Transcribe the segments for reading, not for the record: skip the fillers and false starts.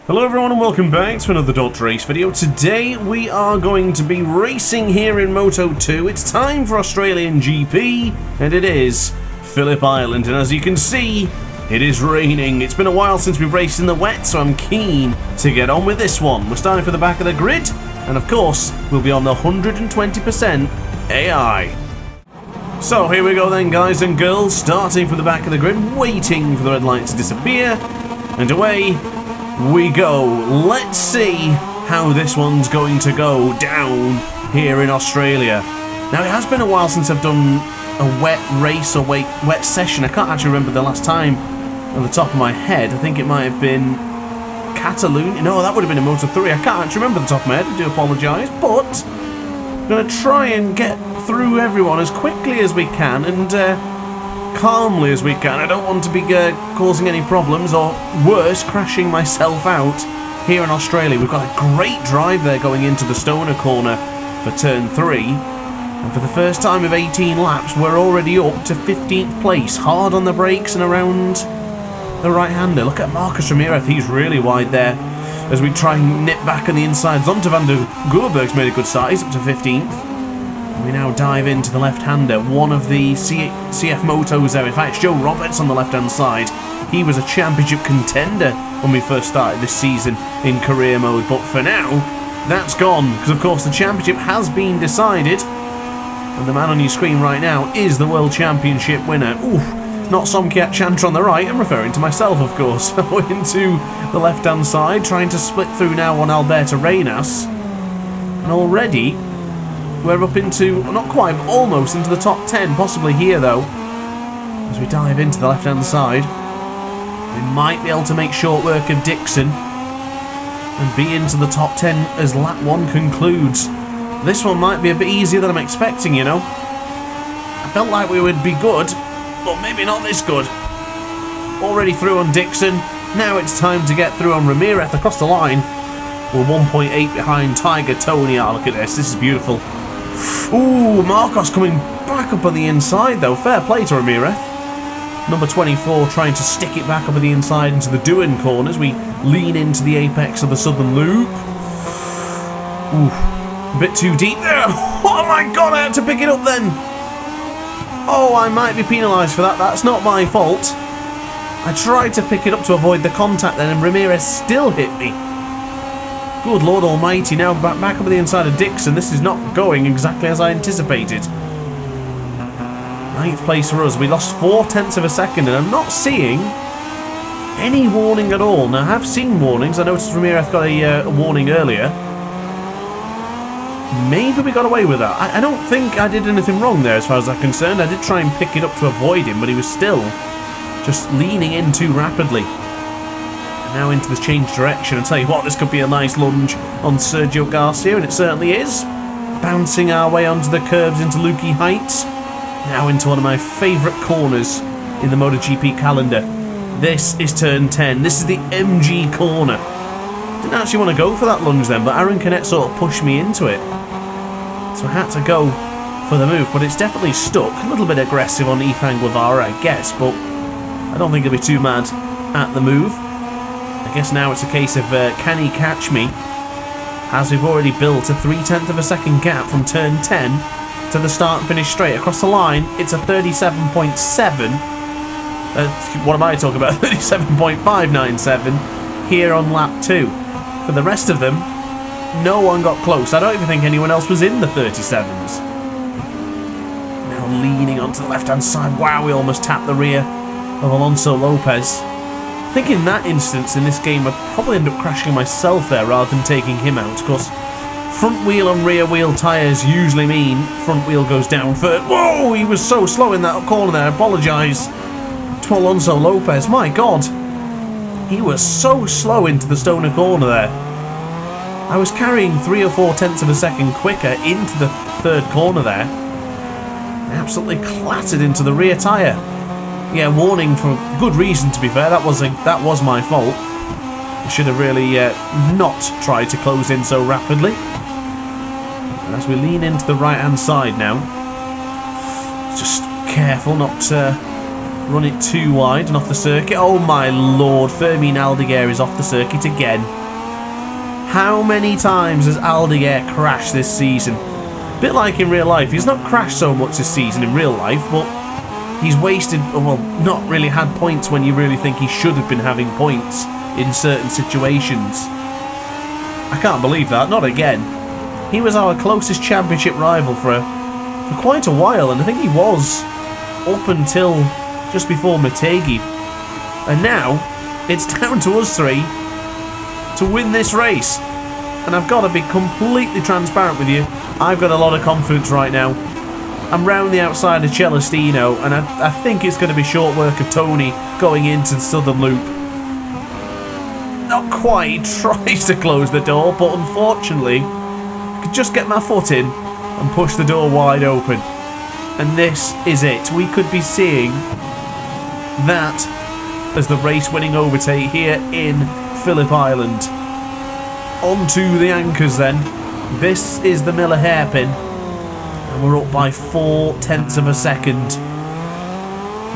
Hello everyone and welcome back to another DrAce video. Today we are going to be racing here in Moto 2. It's time for Australian GP and it is Phillip Island, and as you can see it is raining. It's been a while since we've raced in the wet, so I'm keen to get on with this one. We're starting for the back of the grid and of course we'll be on the 120% AI. So here we go then, guys and girls, starting from the back of the grid, waiting for the red light to disappear, and away we go. Let's see how this one's going to go down here in Australia. Now, it has been a while since I've done a wet race or wet session. I can't actually remember the last time on the top of my head. I think it might have been Catalonia. No, that would have been in Moto 3. I can't actually remember the top of my head. I do apologise, but I'm going to try and get through everyone as quickly as we can and calmly as we can. I don't want to be causing any problems or worse, crashing myself out here in Australia. We've got a great drive there going into the Stoner corner for turn 3, and for the first time of 18 laps we're already up to 15th place, hard on the brakes and around the right-hander. Look at Marcus Ramirez, he's really wide there as we try and nip back on the inside. Zonta van der Goorberg's made a good start, he's up to 15th. We now dive into the left-hander, one of the CF Motos there. In fact, it's Joe Roberts on the left-hand side. He was a championship contender when we first started this season in career mode, but for now, that's gone, because of course the championship has been decided, and the man on your screen right now is the World Championship winner. Oof, not Somkiat Chantra on the right, I'm referring to myself, of course. Into the left-hand side, trying to split through now on Alberto Reinas, and already we're up into, not quite, but almost into the top 10, possibly here though. As we dive into the left-hand side, we might be able to make short work of Dixon and be into the top 10 as lap 1 concludes. This one might be a bit easier than I'm expecting, you know. I felt like we would be good, but maybe not this good. Already through on Dixon, now it's time to get through on Ramirez across the line. We're 1.8 behind Tiger Tony. Ah, look at this is beautiful. Ooh, Marcos coming back up on the inside though. Fair play to Ramirez. Number 24 trying to stick it back up on the inside into the Duin corner as we lean into the apex of the Southern Loop. Ooh, a bit too deep there. Oh my god, I had to pick it up then. Oh, I might be penalised for that. That's not my fault. I tried to pick it up to avoid the contact then, and Ramirez still hit me. Good Lord Almighty, now back up on the inside of Dixon. This is not going exactly as I anticipated. 9th place for us. We lost 0.4 of a second, and I'm not seeing any warning at all. Now, I have seen warnings. I noticed Ramirez got a warning earlier. Maybe we got away with that. I don't think I did anything wrong there as far as I'm concerned. I did try and pick it up to avoid him, but he was still just leaning in too rapidly. Now into the change direction, and tell you what, this could be a nice lunge on Sergio Garcia, and it certainly is. Bouncing our way onto the curves into Lukey Heights. Now into one of my favourite corners in the MotoGP calendar. This is turn 10. This is the MG corner. Didn't actually want to go for that lunge then, but Aaron Canet sort of pushed me into it. So I had to go for the move, but it's definitely stuck. A little bit aggressive on Ethan Guevara, I guess, but I don't think he'll be too mad at the move. I guess now it's a case of can he catch me, as we've already built a 0.3 of a second gap from turn 10 to the start and finish straight. Across the line, it's a 37.7. What am I talking about? 37.597 here on lap 2. For the rest of them, no one got close. I don't even think anyone else was in the 37s. Now leaning onto the left-hand side. Wow, we almost tapped the rear of Alonso Lopez. I think in that instance in this game I'd probably end up crashing myself there rather than taking him out. Of course, front wheel and rear wheel tyres usually mean front wheel goes down first. Whoa, he was so slow in that corner there. I apologise to Alonso Lopez. My god, he was so slow into the Stoner corner there. I was carrying 3 or 4 tenths of a second quicker into the third corner there. Absolutely clattered into the rear tyre. Yeah, warning for good reason, to be fair. That was my fault. I should have really not tried to close in so rapidly. And as we lean into the right-hand side now, just careful not to run it too wide and off the circuit. Oh my lord, Fermin Aldeguer is off the circuit again. How many times has Aldeguer crashed this season? A bit like in real life. He's not crashed so much this season in real life, but he's wasted, well, not really had points when you really think he should have been having points in certain situations. I can't believe that, not again. He was our closest championship rival for quite a while, and I think he was up until just before Motegi. And now, it's down to us three to win this race. And I've got to be completely transparent with you. I've got a lot of confidence right now. I'm round the outside of Celestino, and I think it's going to be short work of Tony going into the southern loop. Not quite, tries to close the door, but unfortunately, I could just get my foot in and push the door wide open. And this is it. We could be seeing that as the race-winning overtake here in Phillip Island. Onto the anchors then. This is the Miller hairpin. And we're up by 0.4 of a second.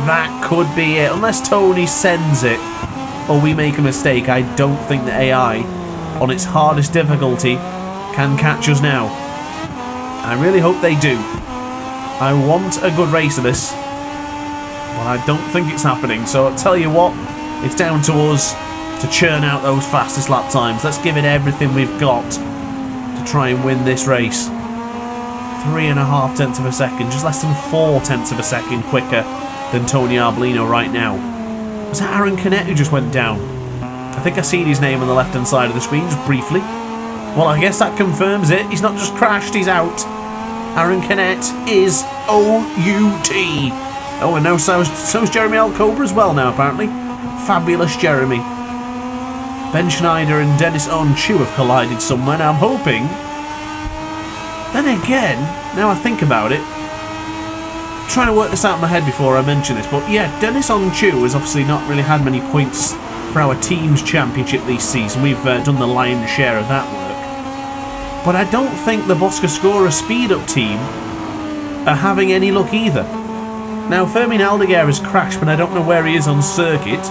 That could be it. Unless Tony sends it or we make a mistake, I don't think the AI, on its hardest difficulty, can catch us now. I really hope they do. I want a good race of this, but I don't think it's happening. So I'll tell you what, it's down to us to churn out those fastest lap times. Let's give it everything we've got to try and win this race. 3.5 of a second, just less than 0.4 of a second quicker than Tony Arbolino right now. Was that Aaron Canet who just went down? I think I seen his name on the left hand side of the screen just briefly. Well, I guess that confirms it. He's not just crashed, he's out. Aaron Canet is O-U-T. Oh, and now so's Jeremy Alcoba as well now, apparently. Fabulous Jeremy. Ben Schneider and Dennis Onchu have collided somewhere, and I'm hoping... Then again, now I think about it, I'm trying to work this out in my head before I mention this, but yeah, Dennis Onchu has obviously not really had many points for our team's championship this season. We've done the lion's share of that work. But I don't think the Boscascora speed-up team are having any luck either. Now, Fermin Aldeguer has crashed, but I don't know where he is on circuit.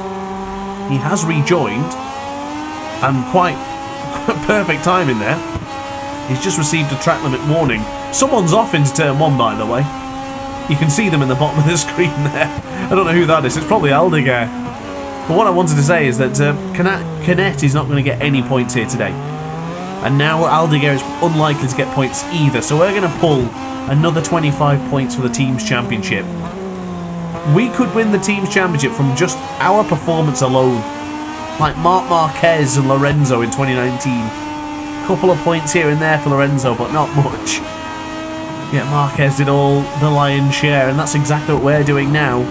He has rejoined, and quite perfect timing there. He's just received a track limit warning. Someone's off into turn 1, by the way. You can see them in the bottom of the screen there. I don't know who that is. It's probably Aldeguer. But what I wanted to say is that Canet is not going to get any points here today. And now Aldeguer is unlikely to get points either. So we're going to pull another 25 points for the team's championship. We could win the team's championship from just our performance alone. Like Marc Marquez and Lorenzo in 2019. Couple of points here and there for Lorenzo, but not much. Yet Marquez did all the lion's share, and that's exactly what we're doing now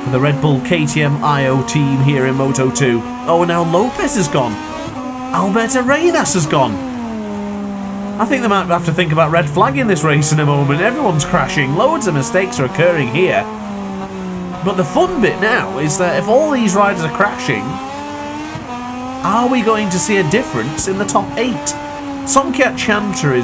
for the Red Bull KTM IO team here in Moto 2. Oh, and now Lopez is gone. Alberto Arenas has gone. I think they might have to think about red flagging this race in a moment. Everyone's crashing. Loads of mistakes are occurring here. But the fun bit now is that if all these riders are crashing, are we going to see a difference in the top 8? Somkiat Chantra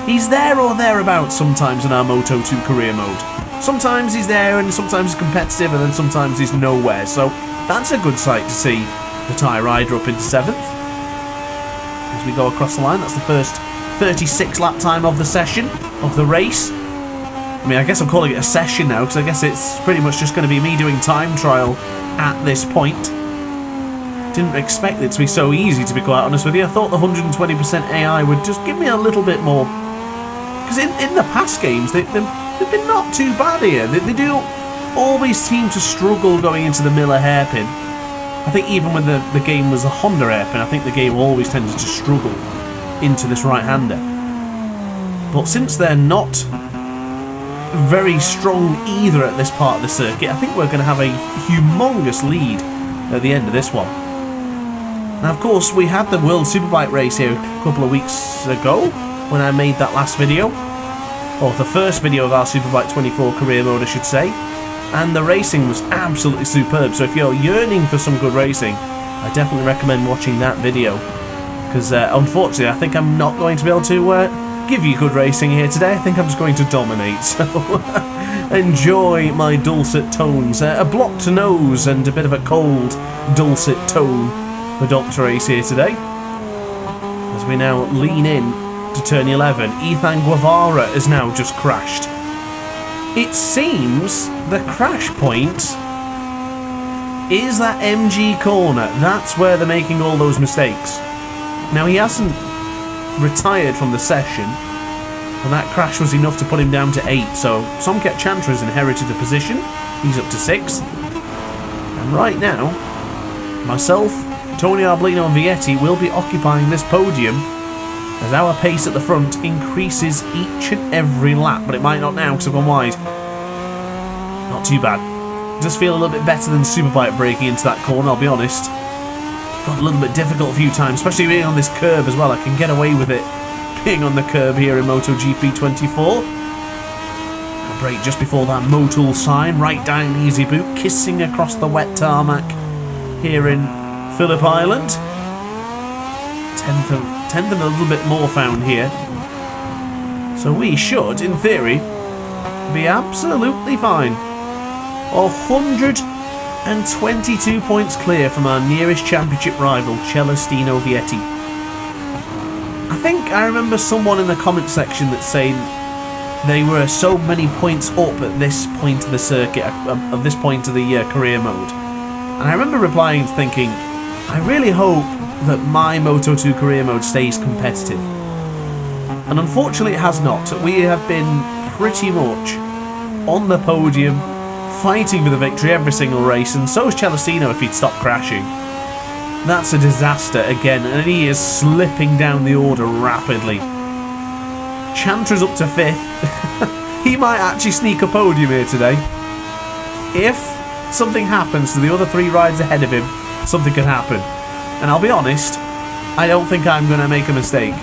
he's there or thereabouts sometimes in our Moto 2 career mode. Sometimes he's there and sometimes he's competitive, and then sometimes he's nowhere. So that's a good sight to see the Thai rider up into 7th. As we go across the line, that's the first 36 lap time of the session, of the race. I mean, I guess I'm calling it a session now, because I guess it's pretty much just going to be me doing time trial at this point. Didn't expect it to be so easy, to be quite honest with you. I thought the 120% AI would just give me a little bit more. Because in the past games, they've been not too bad here. They do always seem to struggle going into the Miller hairpin. I think even when the game was a Honda hairpin, I think the game always tended to struggle into this right-hander. But since they're not very strong either at this part of the circuit, I think we're going to have a humongous lead at the end of this one. Now, of course, we had the World Superbike race here a couple of weeks ago when I made that last video, or the first video of our Superbike 24 career mode, I should say, and the racing was absolutely superb. So if you're yearning for some good racing, I definitely recommend watching that video, because unfortunately I think I'm not going to be able to give you good racing here today. I think I'm just going to dominate, so enjoy my dulcet tones. A blocked nose and a bit of a cold dulcet tone for DrAce here today. As we now lean in to turn 11, Ethan Guevara has now just crashed. It seems the crash point is that MG corner. That's where they're making all those mistakes. Now, he hasn't retired from the session, and that crash was enough to put him down to 8, so Somket Chantra has inherited the position. He's up to 6. And right now, myself, Tony Arbolino and Vietti will be occupying this podium as our pace at the front increases each and every lap, but it might not now because I've gone wide. Not too bad. Just feel a little bit better than Superbike breaking into that corner, I'll be honest. Got a little bit difficult a few times, especially being on this curb as well. I can get away with it being on the curb here in MotoGP 24. A break just before that Motul sign, right down easy boot, kissing across the wet tarmac here in Phillip Island. 10th and a little bit more found here. So we should, in theory, be absolutely fine. 122 points clear from our nearest championship rival, Celestino Vietti. I think I remember someone in the comment section that's saying they were so many points up at this point of the circuit, at this point of the career mode. And I remember replying and thinking, I really hope that my Moto2 career mode stays competitive. And unfortunately it has not. We have been pretty much on the podium, fighting for the victory every single race, and so is Celestino if he'd stop crashing. That's a disaster again, and he is slipping down the order rapidly. Chantra's up to 5th. He might actually sneak a podium here today. If something happens to the other 3 rides ahead of him, something could happen. And I'll be honest, I don't think I'm going to make a mistake.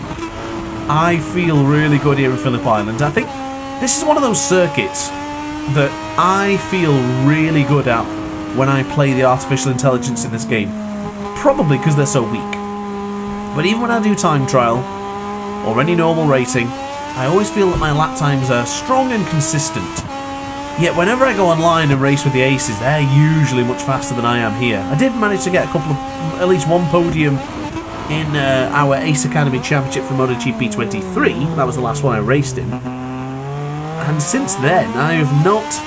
I feel really good here in Phillip Island. I think this is one of those circuits that I feel really good at when I play the artificial intelligence in this game. Probably because they're so weak. But even when I do time trial, or any normal racing, I always feel that my lap times are strong and consistent. Yet whenever I go online and race with the aces, they're usually much faster than I am here. I did manage to get a couple of, at least one podium in our Ace Academy Championship for MotoGP 23. That was the last one I raced in. And since then, I have not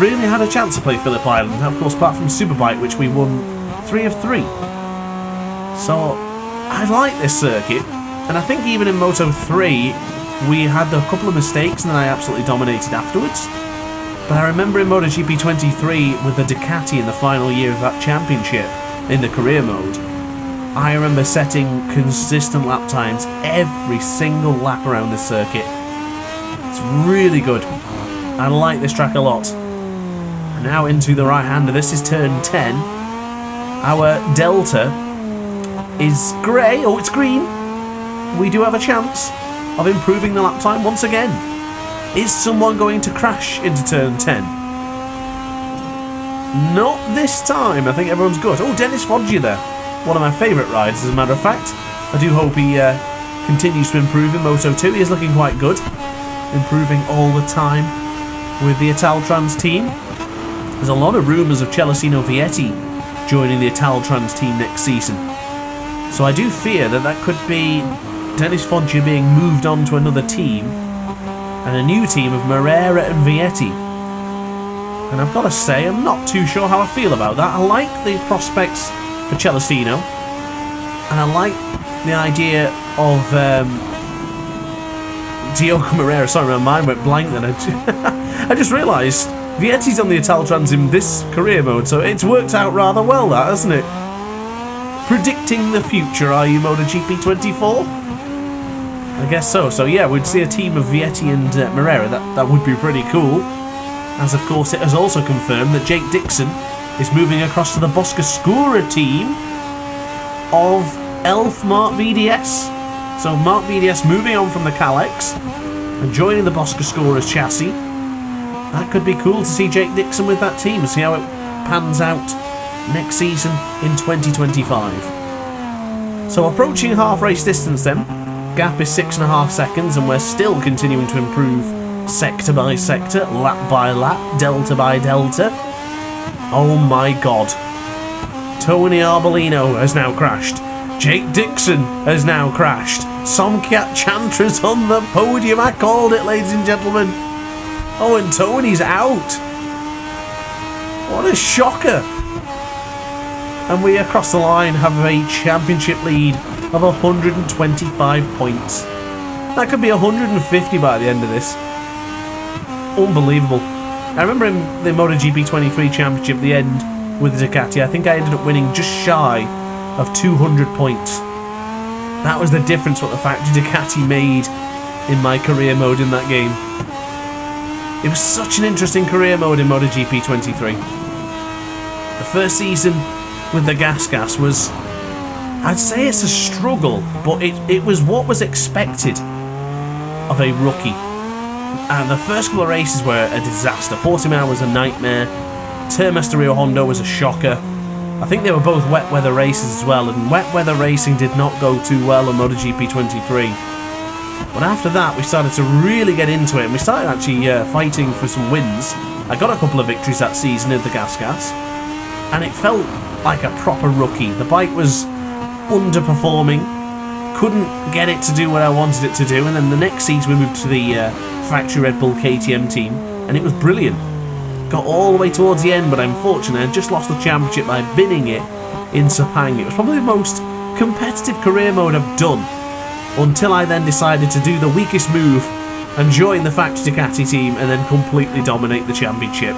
really had a chance to play Phillip Island. Of course, apart from Superbike, which we won 3 of 3. So, I like this circuit. And I think even in Moto 3, we had a couple of mistakes and then I absolutely dominated afterwards. But I remember in MotoGP 23 with the Ducati in the final year of that championship in the career mode, I remember setting consistent lap times every single lap around this circuit. It's really good. I like this track a lot. And now into the right hander. This is turn 10. Our Delta is grey. Oh, it's green. We do have a chance of improving the lap time once again. Is someone going to crash into turn 10? Not this time. I think everyone's good. Oh, Dennis Foggia there. One of my favourite rides, as a matter of fact. I do hope he continues to improve in Moto2. He is looking quite good. Improving all the time with the Italtrans team. There's a lot of rumours of Celestino Vietti joining the Italtrans team next season. So I do fear that that could be Dennis Foggia being moved on to another team and a new team of Moreira and Vietti. And I've got to say, I'm not too sure how I feel about that. I like the prospects for Celestino, and I like the idea of Diogo Moreira. Sorry, my mind went blank then. I just realised Vietti's on the Italtrans in this career mode, so it's worked out rather well, that, hasn't it? Predicting the future, are you, MotoGP 24? I guess so. So yeah, we'd see a team of Vietti and Moreira. That would be pretty cool. As of course it has also confirmed that Jake Dixon is moving across to the Boscoscura team of Elf Mark VDS. So Mark VDS moving on from the Calex and joining the Boscoscura's chassis. That could be cool to see Jake Dixon with that team and see how it pans out next season in 2025. So approaching half race distance then. gap is 6.5 seconds, and we're still continuing to improve sector by sector, lap by lap, delta by delta. Oh my god. Tony Arbolino has now crashed. Jake Dixon has now crashed. Somcat Chantra's on the podium. I called it, ladies and gentlemen. Oh, and Tony's out. What a shocker. And we, across the line, have a championship lead of 125 points. That could be 150 by the end of this. Unbelievable. I remember in the MotoGP 23 championship at the end with Ducati, I think I ended up winning just shy of 200 points. That was the difference what the factory Ducati made in my career mode in that game. It was such an interesting career mode in MotoGP 23. The first season with the gas was, I'd say it's a struggle, but it was what was expected of a rookie. And the first couple of races were a disaster. Portimao was a nightmare. Termas de Rio Hondo was a shocker. I think they were both wet weather races as well, and wet weather racing did not go too well on MotoGP 23. But after that, we started to really get into it, and we started actually fighting for some wins. I got a couple of victories that season in the gas, and it felt like a proper rookie. The bike was underperforming, couldn't get it to do what I wanted it to do, and then the next season we moved to the factory Red Bull KTM team, and it was brilliant. Got all the way towards the end, but unfortunately I just lost the championship by binning it in Sepang. It was probably the most competitive career mode I've done, until I then decided to do the weakest move and join the factory Ducati team and then completely dominate the championship.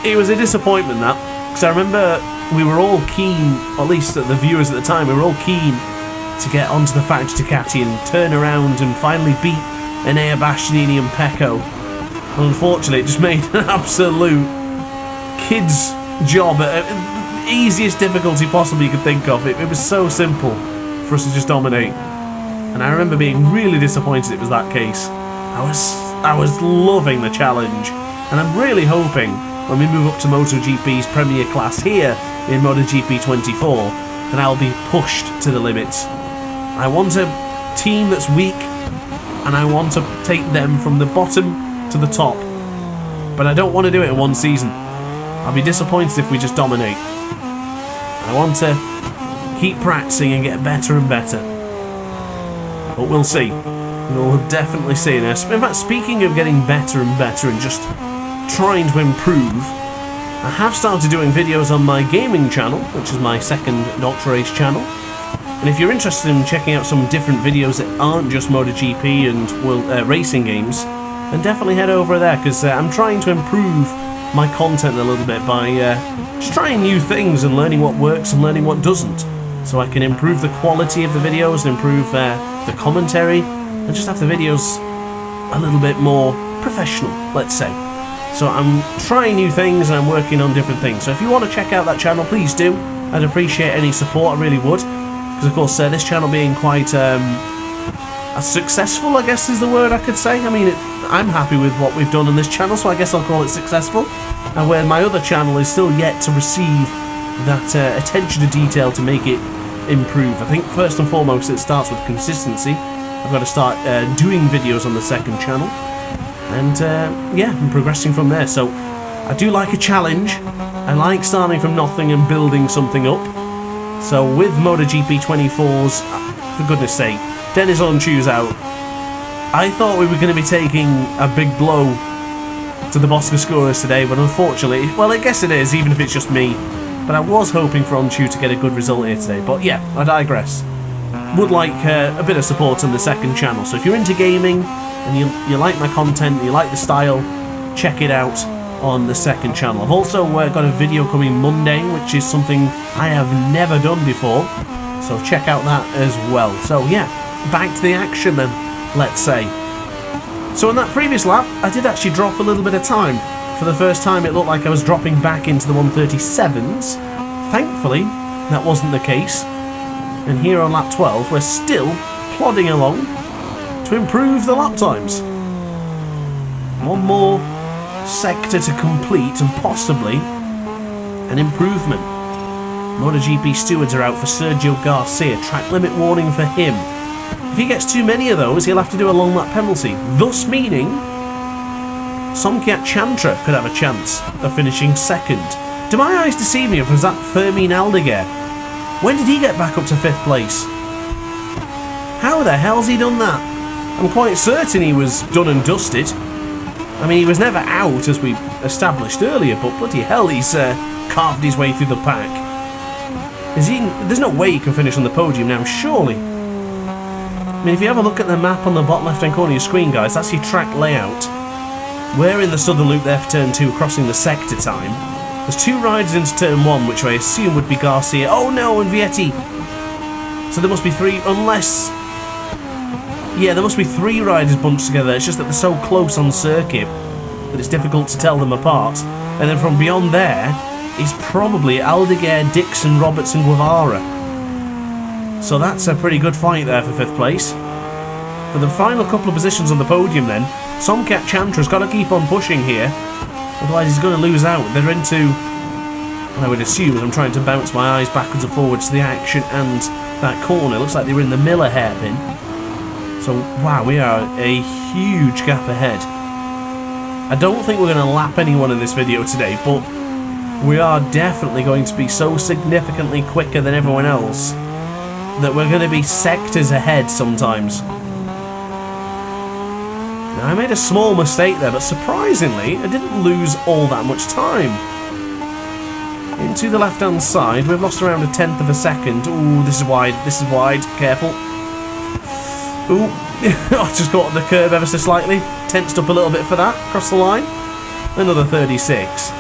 It was a disappointment, that, because I remember we were all keen, or at least the viewers at the time, we were all keen to get onto the factory Ducati and turn around and finally beat Enea Bastianini and Pecco. Unfortunately, it just made an absolute kid's job at the easiest difficulty possible you could think of. It was so simple for us to just dominate. And I remember being really disappointed it was that case. I was loving the challenge. And I'm really hoping when we move up to MotoGP's Premier Class here in MotoGP 24 that I'll be pushed to the limits. I want a team that's weak, and I want to take them from the bottom to the top, but I don't want to do it in one season. I'll be disappointed if we just dominate. I want to keep practicing and get better and better, but we'll see. We'll definitely see. Now, in fact, speaking of getting better and better and just trying to improve, I have started doing videos on my gaming channel, which is my second DrAce channel. And if you're interested in checking out some different videos that aren't just MotoGP and racing games, then definitely head over there, because I'm trying to improve my content a little bit by just trying new things and learning what works and learning what doesn't, so I can improve the quality of the videos and improve the commentary and just have the videos a little bit more professional, let's say. So I'm trying new things and I'm working on different things. So if you want to check out that channel, please do. I'd appreciate any support, I really would. Because of course this channel being quite successful, I guess is the word I could say. I mean, I'm happy with what we've done on this channel, so I guess I'll call it successful. And where my other channel is still yet to receive that attention to detail to make it improve. I think first and foremost it starts with consistency. I've got to start doing videos on the second channel. And yeah, I'm progressing from there. So I do like a challenge. I like starting from nothing and building something up. So with MotoGP 24's, for goodness sake, Dennis Onchu's out. I thought we were going to be taking a big blow to the Boscoscuras today, but unfortunately, well, I guess it is, even if it's just me. But I was hoping for Onchu to get a good result here today. But yeah, I digress. Would like a bit of support on the second channel. So if you're into gaming and you like my content, you like the style, check it out on the second channel. I've also got a video coming Monday, which is something I have never done before. So check out that as well. So yeah, back to the action then, let's say. So in that previous lap, I did actually drop a little bit of time. For the first time, it looked like I was dropping back into the 137s. Thankfully, that wasn't the case. And here on lap 12, we're still plodding along to improve the lap times. One more sector to complete and possibly an improvement. MotoGP stewards are out for Sergio Garcia. Track limit warning for him. If he gets too many of those, he'll have to do a long lap penalty, thus meaning Somkiat Chantra could have a chance of finishing second. Do my eyes deceive me, or was that Fermin Aldeguer? When did he get back up to 5th place? How the hell's he done that? I'm quite certain he was done and dusted. I mean, he was never out, as we established earlier, but bloody hell, he's carved his way through the pack. There's no way he can finish on the podium now, surely. I mean, if you have a look at the map on the bottom left-hand corner of your screen, guys, that's your track layout. We're in the southern loop there for turn 2, crossing the sector time. There's 2 riders into turn 1, which I assume would be Garcia. Oh no, and Vietti. So there must be 3, unless... Yeah, there must be 3 riders bunched together. It's just that they're so close on circuit that it's difficult to tell them apart. And then from beyond there is probably Aldeguer, Dixon, Robertson, Guevara. So that's a pretty good fight there for 5th place. For the final couple of positions on the podium then, Somkiat Chantra's got to keep on pushing here. Otherwise he's going to lose out. They're into, I would assume, as I'm trying to bounce my eyes backwards and forwards to the action and that corner. Looks like they were in the Miller hairpin. So, wow, we are a huge gap ahead. I don't think we're going to lap anyone in this video today, but we are definitely going to be so significantly quicker than everyone else that we're going to be sectors ahead sometimes. Now, I made a small mistake there, but surprisingly, I didn't lose all that much time. Into the left-hand side, we've lost around 1/10 of a second. Ooh, this is wide, careful. Ooh, I just got on the curb ever so slightly. Tensed up a little bit for that, across the line. Another 36.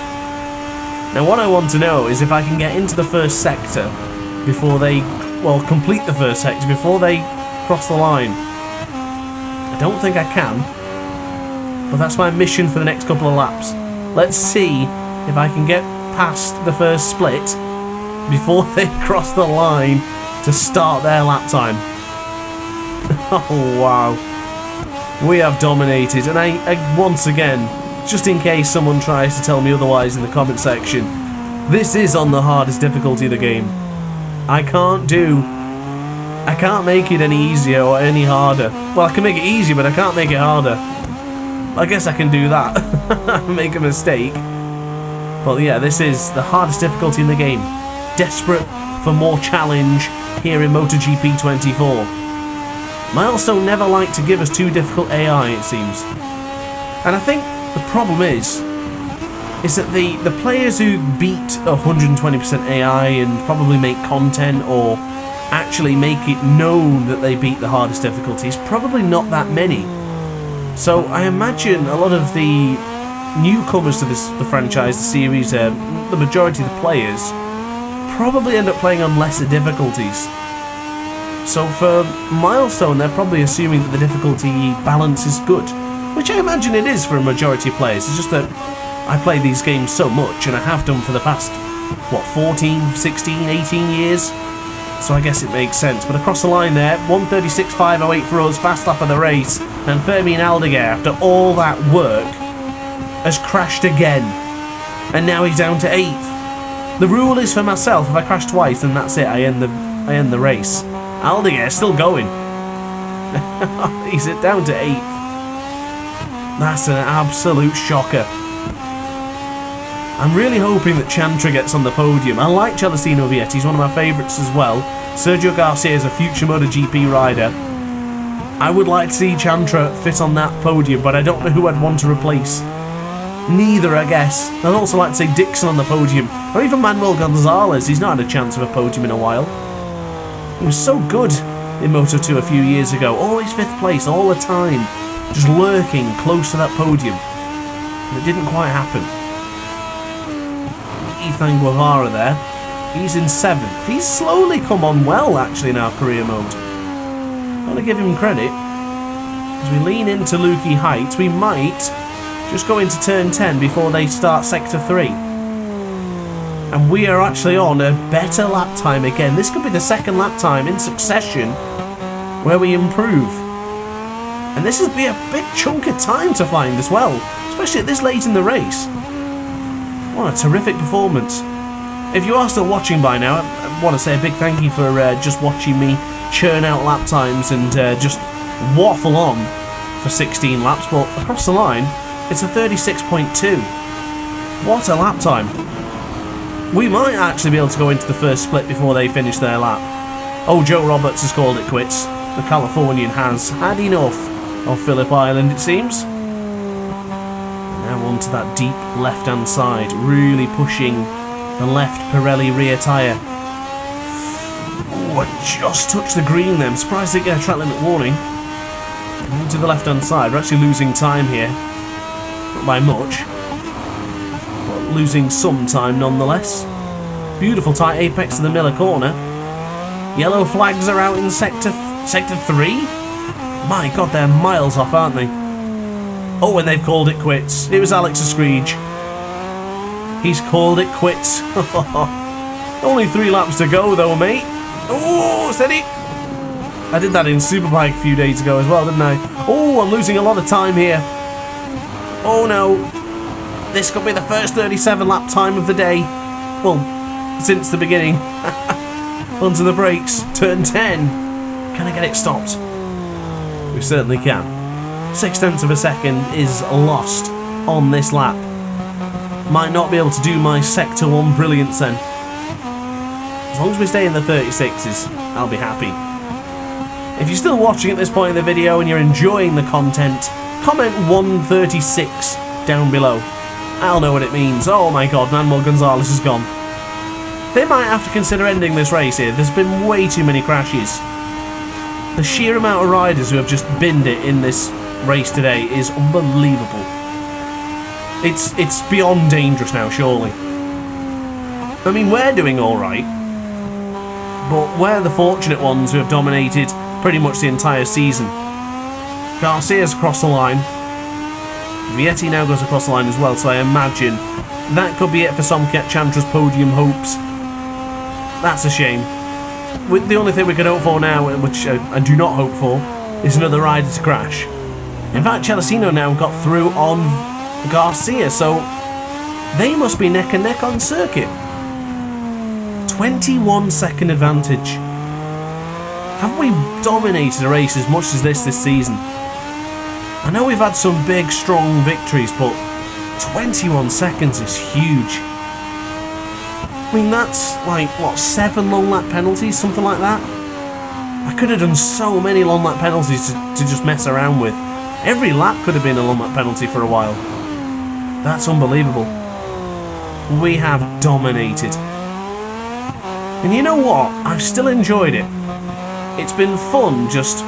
Now what I want to know is if I can get into the first sector before they, well, complete the first sector before they cross the line. I don't think I can, but that's my mission for the next couple of laps. Let's see if I can get past the first split before they cross the line to start their lap time. Oh wow, we have dominated, and I once again, just in case someone tries to tell me otherwise in the comment section, this is on the hardest difficulty of the game. I can't make it any easier or any harder. Well, I can make it easier, but I can't make it harder. I guess I can do that. Make a mistake. But yeah, this is the hardest difficulty in the game. Desperate for more challenge here in MotoGP 24. Milestone never liked to give us too difficult AI, it seems. And I think the problem is that the players who beat 120% AI and probably make content or actually make it known that they beat the hardest difficulties, probably not that many. So I imagine a lot of the newcomers to the franchise, the series, the majority of the players probably end up playing on lesser difficulties. So for Milestone, they're probably assuming that the difficulty balance is good, which I imagine it is for a majority of players. It's just that I play these games so much, and I have done for the past, what, 14, 16, 18 years? So I guess it makes sense. But across the line there, 1:36.508 for us, fast lap of the race, and Fermin Aldeguer, after all that work, has crashed again. And now he's down to 8th. The rule is for myself, if I crash twice, then that's it, I end the race. Aldeguer still going. He's down to 8th. That's an absolute shocker. I'm really hoping that Chantra gets on the podium. I like Celestino Vietti, he's one of my favourites as well. Sergio Garcia is a future MotoGP rider. I would like to see Chantra fit on that podium, but I don't know who I'd want to replace. Neither, I guess. I'd also like to see Dixon on the podium, or even Manuel Gonzalez. He's not had a chance of a podium in a while. He was so good in Moto2 a few years ago, always 5th place all the time, just lurking close to that podium. And it didn't quite happen. Ethan Guevara there, he's in 7th. He's slowly come on well, actually, in our career mode. I want to give him credit. As we lean into Lukey Heights, we might just go into turn 10 before they start sector 3. And we are actually on a better lap time again. This could be the second lap time in succession where we improve. And this would be a big chunk of time to find as well, especially at this late in the race. What a terrific performance. If you are still watching by now, want to say a big thank you for just watching me churn out lap times and just waffle on for 16 laps, but across the line, it's a 36.2. What a lap time. We might actually be able to go into the first split before they finish their lap. Oh, Joe Roberts has called it quits. The Californian has had enough of Phillip Island, it seems. Now onto that deep left-hand side, really pushing the left Pirelli rear tyre. Oh, I just touched the green then. I'm surprised they get a track limit warning. Into the left-hand side. We're actually losing time here. Not by much. But losing some time nonetheless. Beautiful tight apex to the Miller corner. Yellow flags are out in sector 3. My God, they're miles off, aren't they? Oh, and they've called it quits. It was Alex Screech. He's called it quits. Only 3 laps to go though, mate. Oh, steady. I did that in Superbike a few days ago as well, didn't I? Oh, I'm losing a lot of time here. Oh no. This could be the first 37 lap time of the day. Well, since the beginning. Onto the brakes. Turn 10. Can I get it stopped? We certainly can. 0.6 of a second is lost on this lap. Might not be able to do my Sector 1 brilliance then. As long as we stay in the 36s, I'll be happy. If you're still watching at this point in the video and you're enjoying the content, comment 136 down below. I'll know what it means. Oh my God, Manuel Gonzalez is gone. They might have to consider ending this race here. There's been way too many crashes. The sheer amount of riders who have just binned it in this race today is unbelievable. It's beyond dangerous now, surely. I mean, we're doing alright, but we're the fortunate ones who have dominated pretty much the entire season. Garcia's across the line. Vietti now goes across the line as well, so I imagine that could be it for Somket Chantra's podium hopes. That's a shame. The only thing we can hope for now, which I do not hope for, is another rider to crash. In fact, Celestino now got through on Garcia, so they must be neck and neck on circuit. 21-second advantage. Have we dominated a race as much as this season? I know we've had some big, strong victories, but 21 seconds is huge. I mean, that's like, what, 7 long lap penalties, something like that? I could have done so many long lap penalties to just mess around with. Every lap could have been a long lap penalty for a while. That's unbelievable. We have dominated. And you know what? I've still enjoyed it. It's been fun just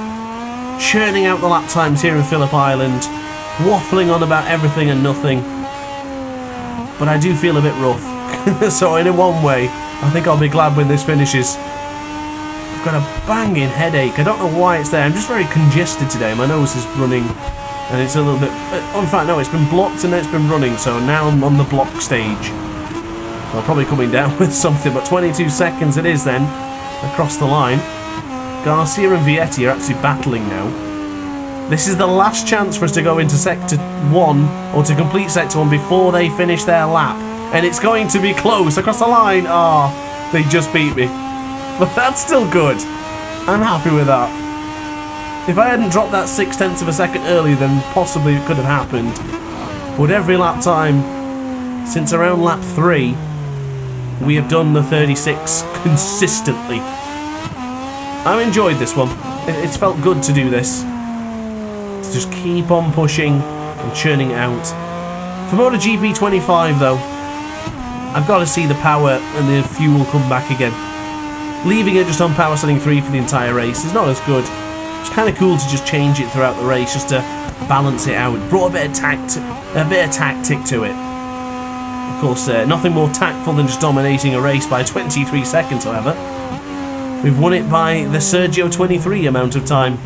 churning out the lap times here in Phillip Island, waffling on about everything and nothing. But I do feel a bit rough. So in one way, I think I'll be glad when this finishes. I've got a banging headache. I don't know why it's there. I'm just very congested today. My nose is running and it's a little bit... in fact, no, it's been blocked and then it's been running, so now I'm on the block stage. So I'm probably coming down with something, but 22 seconds it is then, across the line. Garcia and Vietti are actually battling now. This is the last chance for us to go into Sector 1, or to complete Sector 1 before they finish their lap. And it's going to be close across the line. Oh, they just beat me. But that's still good. I'm happy with that. If I hadn't dropped that 0.6 of a second earlier, then possibly it could have happened. But every lap time, since around lap 3, we have done the 36 consistently. I've enjoyed this one. It's felt good to do this. To just keep on pushing and churning it out. For MotoGP 25 though, I've got to see the power and the fuel come back again. Leaving it just on power setting 3 for the entire race is not as good. It's kind of cool to just change it throughout the race, just to balance it out. It brought a bit of tactic to it. Of course, nothing more tactful than just dominating a race by 23 seconds, however. We've won it by the Sergio 23 amount of time.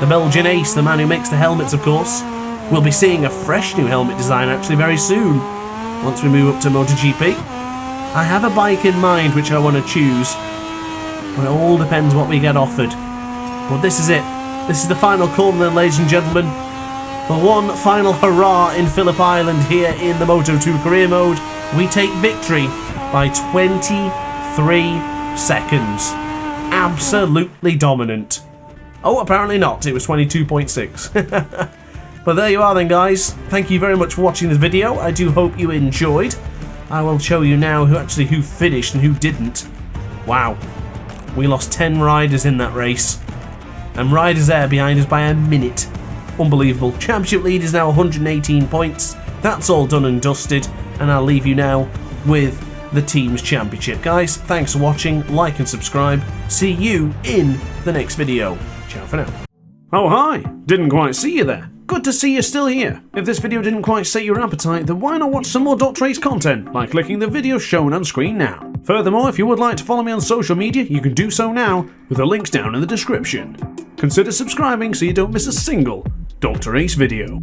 The Belgian ace, the man who makes the helmets, of course. We'll be seeing a fresh new helmet design actually very soon, once we move up to MotoGP. I have a bike in mind which I want to choose, but it all depends what we get offered. But this is it. This is the final call then, ladies and gentlemen. For one final hurrah in Phillip Island here in the Moto2 career mode, we take victory by 23 seconds. Absolutely dominant. Oh, apparently not. It was 22.6. But there you are then, guys. Thank you very much for watching this video. I do hope you enjoyed. I will show you now who finished and who didn't. Wow. We lost 10 riders in that race. And riders there behind us by a minute. Unbelievable. Championship lead is now 118 points. That's all done and dusted. And I'll leave you now with the team's championship. Guys, thanks for watching. Like and subscribe. See you in the next video. Ciao for now. Oh, hi. Didn't quite see you there. Good to see you're still here. If this video didn't quite sate your appetite, then why not watch some more DrAce content by clicking the video shown on screen now. Furthermore, if you would like to follow me on social media, you can do so now with the links down in the description. Consider subscribing so you don't miss a single DrAce video.